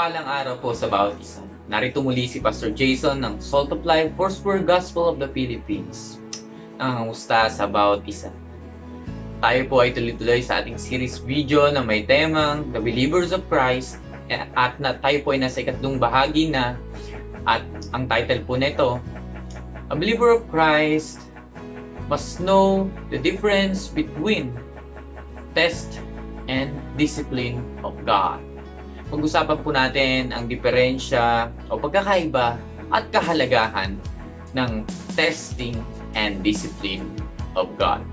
Mapagpalang araw po sa bawat isa. Narito muli si Pastor Jason ng Salt of Life Foursquare Gospel of the Philippines. Ang musta sa bawat isa. Tayo po ay tuloy-tuloy sa ating series video na may temang The Believers of Christ at tayo po ay nasa ikatlong bahagi na at ang title po nito, A Believer of Christ must know the difference between test and discipline of God. Pag-usapan po natin ang diferensya o pagkakaiba at kahalagahan ng testing and discipline of God.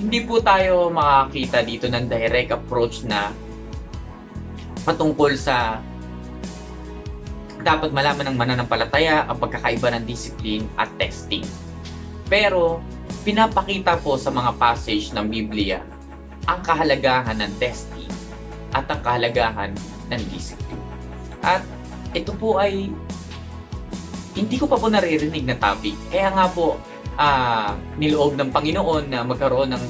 Hindi po tayo makakita dito ng direct approach na patungkol sa dapat malaman ng mananampalataya ang pagkakaiba ng discipline at testing. Pero pinapakita po sa mga passage ng Biblia ang kahalagahan ng testing at ang kahalagahan ng discipline. At ito po ay hindi ko pa po naririnig na topic. Kaya nga po niloob ng Panginoon na magkaroon ng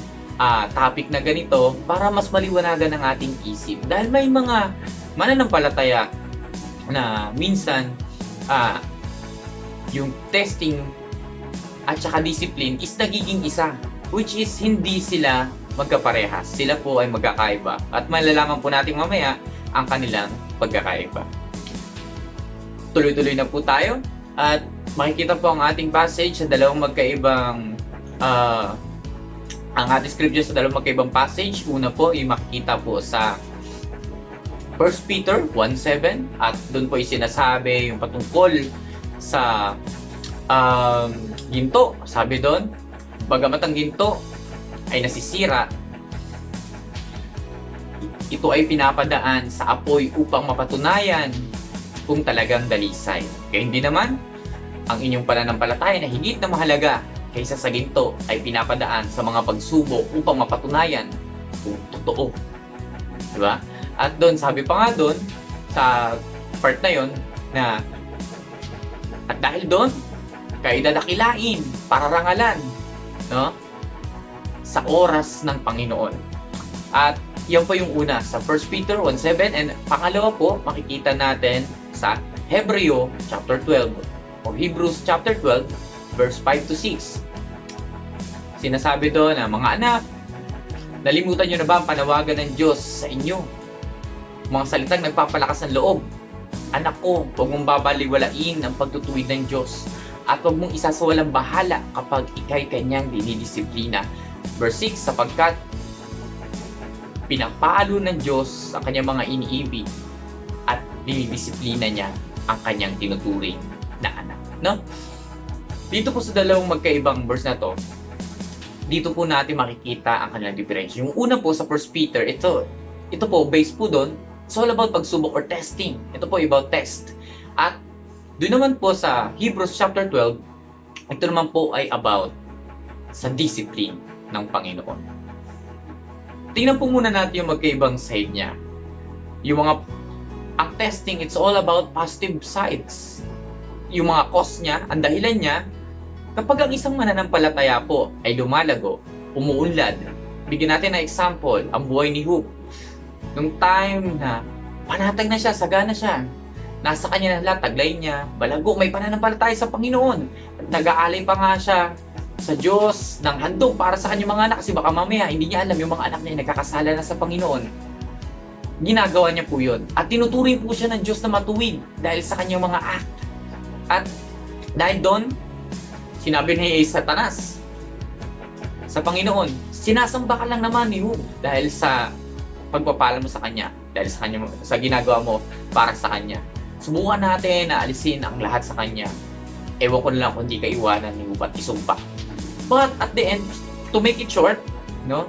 topic na ganito para mas maliwanagan ang ating isip. Dahil may mga mananampalataya na minsan yung testing at saka discipline is nagiging isa, which is hindi sila magkaparehas. Sila po ay magkakaiba. At malalaman po natin mamaya ang kanilang pagkakaiba. Tuloy-tuloy na po tayo. At makikita po ang ating passage sa dalawang magkaibang ang ating scripture sa dalawang magkaibang passage. Una po, makikita po sa 1 Peter 1:7 at doon po ay sinasabi yung patungkol sa ginto. Sabi doon, bagamat ang ginto ay nasisira, ito ay pinapadaan sa apoy upang mapatunayan kung talagang dalisay. Kaya hindi naman, ang inyong pananampalataya na higit na mahalaga kaysa sa ginto ay pinapadaan sa mga pagsubok upang mapatunayan kung totoo. Diba? At doon, sabi pa nga doon, sa part na yon na at dahil doon, kayo dadakilain, pararangalan, no? Sa oras ng Panginoon. At yan po yung una sa 1 Peter 1:7 and pangalawa po makikita natin sa Hebreo chapter 12 o Hebrews chapter 12 verse 5 to 6. Sinasabi doon na mga anak, nalimutan nyo na ba ang panawagan ng Diyos sa inyo? Mga salitang nagpapalakas ng loob. Anak ko, huwag mong babaliwalain ang pagtutuwid ng Diyos at huwag mong isasawalang bahala kapag ikay kanyang dinidisiplina. Verse 6, sapagkat pinapalo ng Diyos ang kanyang mga iniibig at dinidisiplina niya ang kanyang tinuturing na anak. No? Dito po sa dalawang magkaibang verse na to, dito po natin makikita ang kanilang diferensya. Yung una po sa 1 Peter, ito po, base po doon, it's all about pagsubok or testing. Ito po about test. At doon naman po sa Hebrews chapter 12, ito naman po ay about sa discipline ng Panginoon. Tingnan po muna natin yung magkaibang side niya. Ang testing, it's all about positive sides. Yung mga cause niya, ang dahilan niya, kapag ang isang mananampalataya po ay lumalago, umuunlad. Bigyan natin na example, ang buhay ni Hope. Nung time na panatag na siya, sagana siya, nasa kanya na lahat, taglay niya, balago, may pananampalataya sa Panginoon. Nag-aalay pa nga siya sa Diyos ng handog para sa kanyang mga anak kasi baka mamaya hindi niya alam yung mga anak niya nagkakasala na sa Panginoon. Ginagawa niya po yun. At tinuturing po siya ng Diyos na matuwid dahil sa kanyang mga act. At dahil doon, sinabi niya sa Satanas, sa Panginoon, sinasamba ka lang naman ni Job dahil sa pagpapala mo sa kanya, dahil sa ginagawa mo para sa kanya. Subukan natin na alisin ang lahat sa kanya. Ewan ko na lang kung di ka iwanan ni Job at isumpa. But at the end, to make it short, no,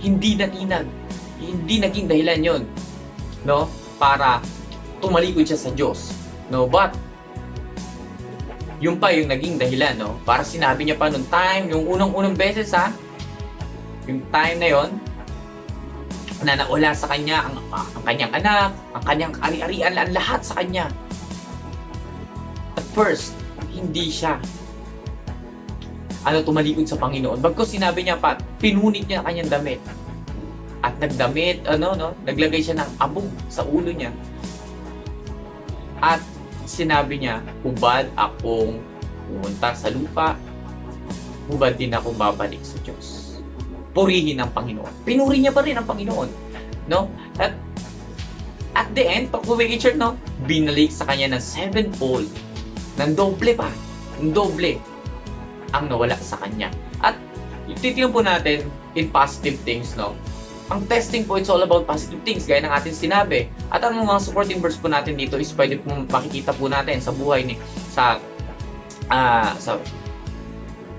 hindi naging dahilan yon, no, para tumalikod siya sa Diyos, no, but yung pa yung naging dahilan, no, para sinabi niya pa nung time, yung unang beses yung time na yon na nawala sa kanya ang kanyang anak, ang kanyang ari-arian, ang lahat sa kanya. At first, hindi siya tumalikod sa Panginoon. Bagkus sinabi niya pa, pinunit niya ang kanyang damit. at nagdamit, naglagay siya ng abog sa ulo niya. At sinabi niya, hubad akong pumunta sa lupa, hubad din akong babalik sa Diyos. Purihin ang Panginoon. Pinuri niya pa rin ang Panginoon. No? At the end, pag-uwi Richard, binalik sa kanya ng sevenfold. Ng doble pa. Ng doble ang nawala sa kanya. At titignan po natin in positive things, ang testing po, it's all about positive things, gaya ng ating sinabi. At ang mga supporting verse po natin dito is pwede po makikita po natin sa buhay sa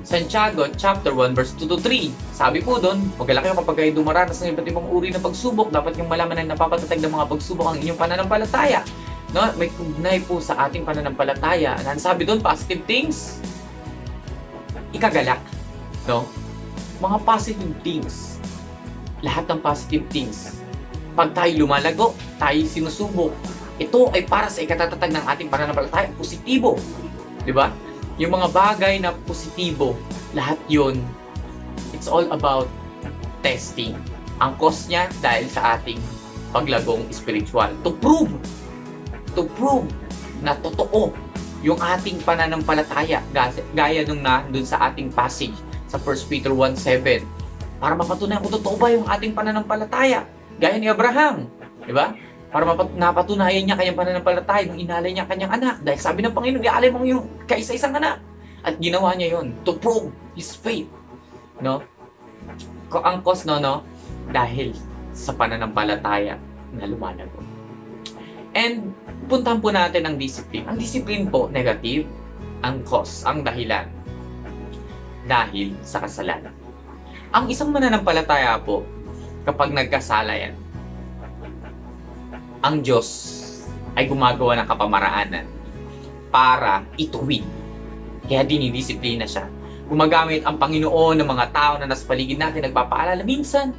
Santiago chapter 1 verse 2 to 3. Sabi po doon, magalaki kayo kapag kayo dumaranas ng iba't ibang uri ng pagsubok, dapat yung malaman na napapatatag ng mga pagsubok ang inyong pananampalataya. May kugnay po sa ating pananampalataya. Ano sabi doon? Positive things, ikagalak. Mga positive things. Lahat ng positive things. Pag tayo lumalago, tayo sinusubok, ito ay para sa ikatatatag ng ating pananampalataya. Positibo. Diba? Yung mga bagay na positibo, lahat yun, it's all about testing. Ang cause niya dahil sa ating paglagong spiritual. To prove na totoo yung ating pananampalataya, gaya nung dun sa ating passage sa 1 Peter 1:7. Para mapatunayan kung totoo ba yung ating pananampalataya. Gaya ni Abraham. Diba? Para napatunayan niya kanyang pananampalataya nung inalay niya kanyang anak. Dahil sabi ng Panginoon, ialay mo yung kaisa-isang anak. At ginawa niya yon to prove his faith. Ang cause, dahil sa pananampalataya na lumalago. And puntahan po natin ang discipline. Ang discipline po, negative. Ang cause, ang dahilan. Dahil sa kasalanan. Ang isang mananampalataya po, kapag nagkasala yan, ang Diyos ay gumagawa ng kapamaraanan para ituwid. Kaya dinidisiplina siya. Gumagamit ang Panginoon ng mga tao na nasa paligid natin, nagpapaalala. Minsan,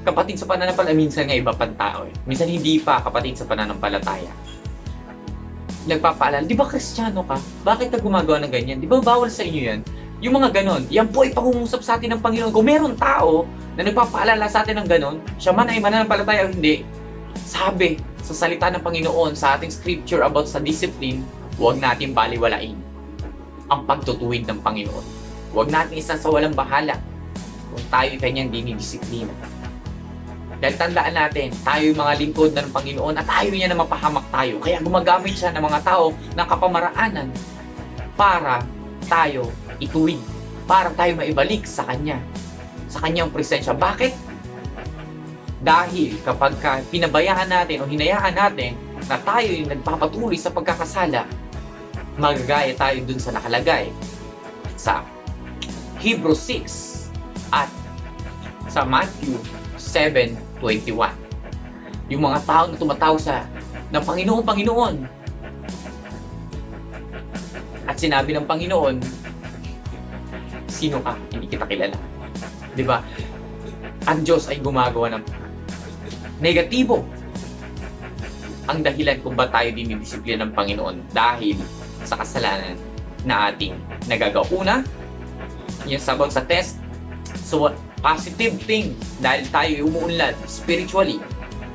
kapatid sa pananampalataya, minsan nga iba pang tao. Minsan hindi pa kapatid sa pananampalataya. Nagpapaalala, di ba Kristiyano ka? Bakit ka gumagawa ng ganyan? Di ba bawal sa inyo yan? Yung mga ganon, yan po ay pangungusap sa atin ng Panginoon. Kung meron tao na nagpapaalala sa atin ng ganon, siya man ay mananampalataya o hindi, sabi sa salita ng Panginoon, sa ating scripture about sa discipline, huwag natin baliwalain ang pagtutuwid ng Panginoon. Huwag natin isa sa walang bahala kung tayo kanyang dinidisiplina. Dahil tandaan natin, tayo yung mga lingkod ng Panginoon at tayo niya na mapahamak tayo. Kaya gumagamit siya ng mga tao ng kapamaraanan para tayo ituwid, para tayo maibalik sa Kanya, sa Kanyang presensya. Bakit? Dahil kapag pinabayaan natin o hinayaan natin na tayo yung nagpapatuloy sa pagkakasala, magagaya tayo dun sa nakalagay sa Hebrews 6 at sa Matthew 7:21. Yung mga tao na tumatawag ng Panginoon, Panginoon. At sinabi ng Panginoon, sino ka? Hindi kita kilala. Diba? Ang Diyos ay gumagawa ng negatibo. Ang dahilan kung ba tayo dinidisiplina ng Panginoon dahil sa kasalanan na ating nagagawa. Una, yung sagot sa test, so positive thing dahil tayo umuunlad spiritually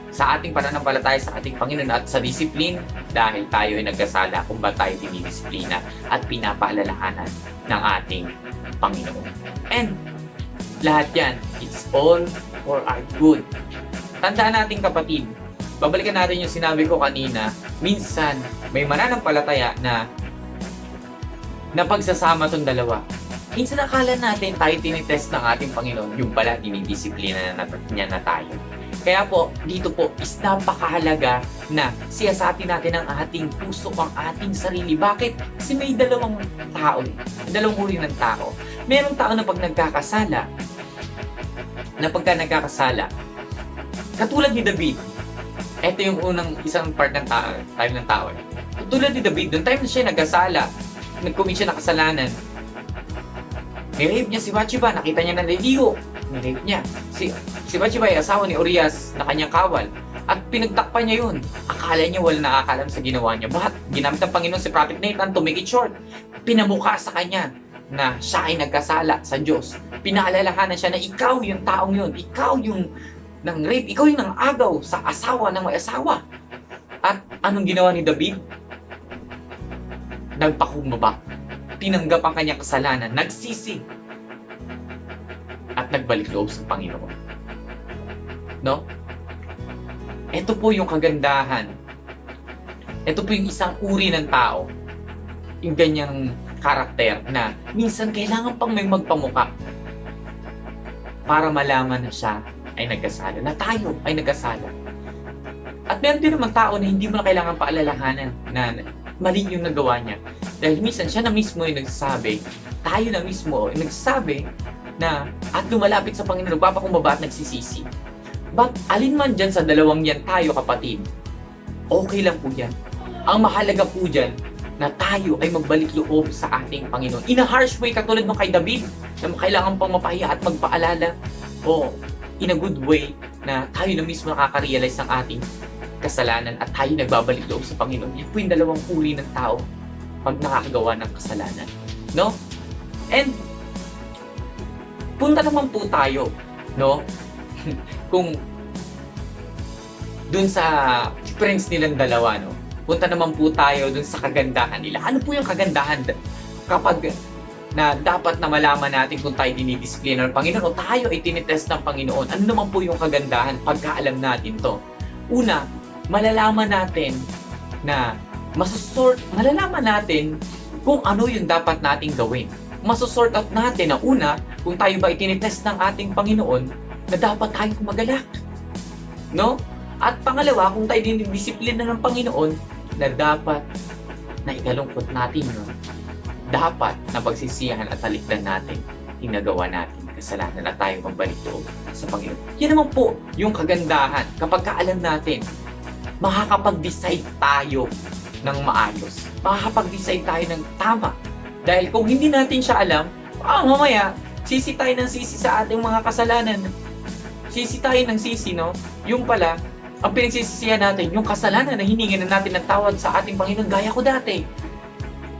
sa ating pananampalataya sa ating Panginoon at sa discipline dahil tayo ay nagkasala kung ba tayo dinidisiplina at pinapaalalahanan ng ating Panginoon. And lahat yan, it's all for our good. Tandaan natin kapatid, babalikan natin yung sinabi ko kanina, minsan may mananampalataya na pagsasama tong dalawa. Minsan akala natin tayo tinitest ng ating Panginoon, yung pala dinidisiplina niya na tayo. Kaya po, dito po is napakahalaga na siyasatin natin ang ating puso, ang ating sarili. Bakit? Kasi may dalawang tao, dalawang uri ng tao. Merong tao na pag nagkakasala, katulad ni David, ito yung isang part ng tao, time ng tao. Katulad ni David, noong time na siya nagkasala, nag-commit siya ng kasalanan, nirape niya si Bathsheba, nakita niya na naliligo, nirape niya. Si Bathsheba ay asawa ni Urias na kanyang kawal. At pinagtakpan niya yun. Akala niya wala nakakalam sa ginawa niya. But ginamit ng Panginoon si Prophet Nathan to make it short. Pinamukha sa kanya na siya ay nagkasala sa Diyos. Pinaalalahanan siya na ikaw yung taong yun. Ikaw yung ng rape. Ikaw yung nang-agaw sa asawa ng may asawa. At anong ginawa ni David? Nagpakumbaba. Tinanggap ang kanyang kasalanan. Nagsisi. At nagbalik loob sa Panginoon. No? Ito po yung kagandahan. Ito po yung isang uri ng tao. Yung ganyang karakter na minsan kailangan pang may magpamuka para malaman na siya ay nagkasala, na tayo ay nagkasala. At meron din naman tao na hindi mo na kailangan paalalahanan na mali yung nagawa niya. Dahil minsan siya na mismo yung nagsasabi, tayo na mismo yung nagsasabi na at lumalapit sa Panginoon, nagpapakumbaba at nagsisisi. But alin man dyan sa dalawang yan tayo, kapatid, okay lang po yan. Ang mahalaga po dyan, na tayo ay magbalik loob sa ating Panginoon. In a harsh way, katulad ng kay David, na kailangan pang mapahiya at magpaalala, o in a good way, na tayo na mismo nakaka-realize ng ating kasalanan at tayo nagbabalik loob sa Panginoon. Yan po yung dalawang uri ng tao pag nakakagawa ng kasalanan. No? And, punta naman po tayo, no? Kung dun sa friends nilang dalawa, no? Punta naman po tayo dun sa kagandahan nila. Ano po yung kagandahan kapag na dapat na malaman natin kung tayo dinidisiplina ng Panginoon o tayo ay tinitest ng Panginoon? Ano naman po yung kagandahan pagka alam natin to? Una, malalaman natin na malalaman natin kung ano yung dapat nating gawin. Masosort out natin na una, kung tayo ba itinitest ng ating Panginoon, na dapat tayong magalak. No? At pangalawa, kung tayo dinidisiplina ng Panginoon, na dapat na ikalungkot natin yun. Dapat na pagsisiyahan at talikdan natin yung nagawa natin kasalanan at tayo magbalik loob sa Panginoon. Yan naman po yung kagandahan. Kapag kaalam natin, makakapag-decide tayo ng maayos. Makakapag-decide tayo ng tama. Dahil kung hindi natin siya alam, mamaya, sisi tayo ng sisi sa ating mga kasalanan. Sisi tayo ng sisi, no? Yung pala, ang pinagsisisihan natin, yung kasalanan na hiningi na natin ng tawad sa ating Panginoon, gaya ko dati.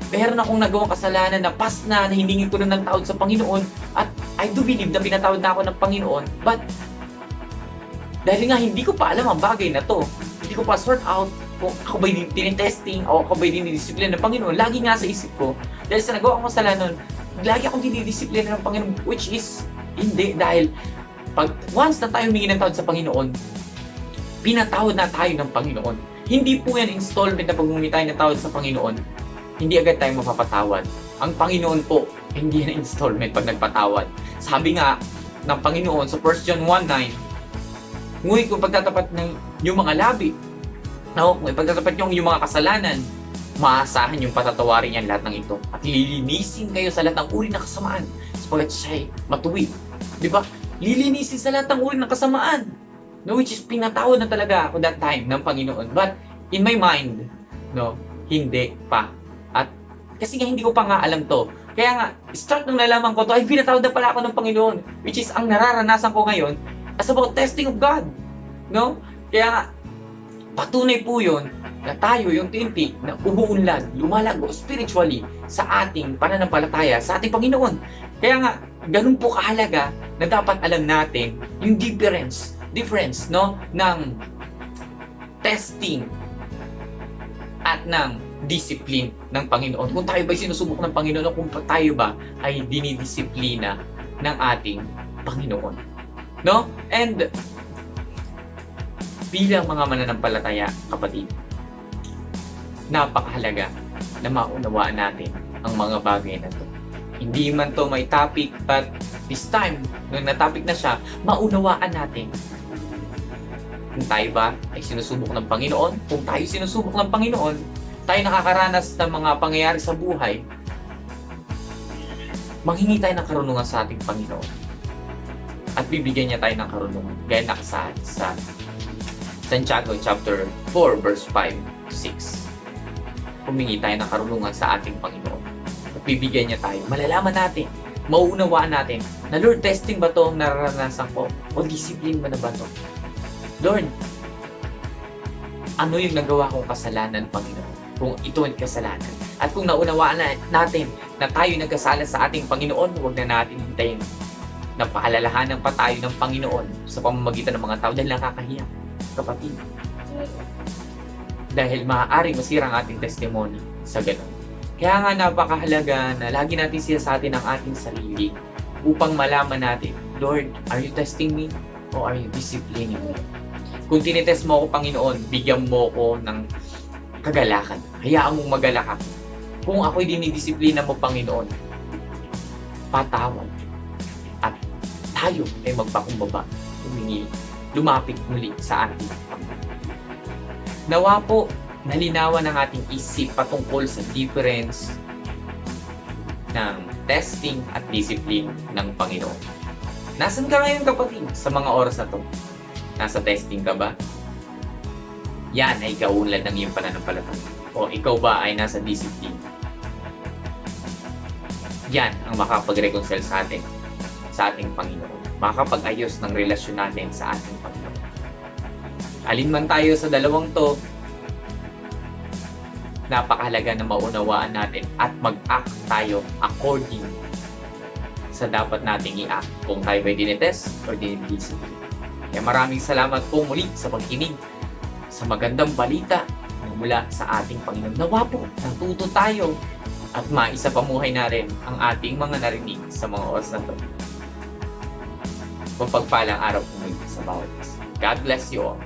Meron akong nagawang kasalanan na past na hiningi ko na ng tawad sa Panginoon at I do believe na pinatawad na ako ng Panginoon, but dahil nga hindi ko pa alam ang bagay na to, hindi ko pa sort out kung ako ba'y tinitesting o ako ba'y dinidisiplina ng Panginoon, lagi nga sa isip ko, dahil sa nagawa kong kasalanan, lagi akong dinidisiplina ng Panginoon, which is hindi, dahil pag once na tayo humingi ng tawad sa Panginoon, pinatawad na tayo ng Panginoon. Hindi po yan installment na pag humingi tayo ng tawad sa Panginoon, hindi agad tayo mapapatawad. Ang Panginoon po, hindi yan installment pag nagpatawad. Sabi nga ng Panginoon sa 1 John 1:9, ngunit kung pagtatapat ng yung mga labi, no, kung pagtatapat yung mga kasalanan, maasahan yung patatawarin niyan lahat ng ito. At lilinisin kayo sa lahat ng uri ng kasamaan, sapagkat siya'y matuwid. Di ba? Lilinisin sa lahat ng uri ng kasamaan. No, which is pinatawad na talaga ako that time ng Panginoon. But in my mind, no, hindi pa. At kasi nga hindi ko pa nga alam to. Kaya nga, start nung nalaman ko to, ay pinatawad na pala ako ng Panginoon. Which is ang nararanasan ko ngayon as about testing of God. No? Kaya nga, patunay po yun na tayo yung tinti na umuunlad, lumalago spiritually sa ating pananampalataya, sa ating Panginoon. Kaya nga, ganun po kahalaga na dapat alam natin yung difference no, ng testing at ng discipline ng Panginoon. Kung tayo ba ay sinusubok ng Panginoon o kung tayo ba ay dinidisiplina ng ating Panginoon. No? And bilang mga mananampalataya, kapatid, napakahalaga na maunawaan natin ang mga bagay na to. Hindi man to may topic, but this time, nung na-topic na siya, maunawaan natin kung tayo ba ay sinusubok ng Panginoon. Kung tayo sinusubok ng Panginoon, tayo nakakaranas ng mga pangyayari sa buhay, manghingi tayo ng karunungan sa ating Panginoon. At bibigyan niya tayo ng karunungan. Gaya nakasaad sa Santiago chapter 4 verse 5 to 6. Humingi tayo ng karunungan sa ating Panginoon. At bibigyan niya tayo. Malalaman natin, mauunawaan natin na Lord, testing ba ito ang nararanasan ko? O discipline ba na ba ito? Lord, ano yung nagawa kong kasalanan, Panginoon? Kung ito ang kasalanan. At kung naunawaan natin na tayo nagkasala sa ating Panginoon, huwag na natin hintayin Napaalalahanan pa tayo ng Panginoon sa pamamagitan ng mga tao dahil nakakahiya, kapatid. Dahil maaaring masira ang ating testimony sa ganun. Kaya nga napakahalaga na lagi natin sinasabi ng ating sarili upang malaman natin, Lord, are you testing me? O are you disciplining me? Kung tinitest mo ako, Panginoon, bigyan mo ako ng kagalakan. Hayaan mong magalak ako. Kung ako'y dinidisiplina mo, Panginoon, patawad. At tayo ay magpakumbaba, humingi, lumapit muli sa ating Panginoon. Nawa po, nalinawan ang ating isip patungkol sa difference ng testing at discipline ng Panginoon. Nasaan ka ngayon, kapatid, sa mga oras na to? Nasa testing ka ba? Yan ay kaunlad ng iyong pananampalataya. O ikaw ba ay nasa discipline? Yan ang makapag-reconcile sa atin, sa ating Panginoon. Makapag-ayos ng relasyon natin sa ating Panginoon. Alin man tayo sa dalawang to, napakahalaga na maunawaan natin at mag-act tayo according sa dapat nating i-act kung tayo ba'y dinitest or dinidiscipline. Kaya maraming salamat po muli sa pagkinig sa magandang balita mula sa ating Panginoon. Nawa po, natuto tayo at maisa pamuhay na rin ang ating mga narinig sa mga oras na to. Mapagpalang araw po muli sa bawat isa. God bless you all.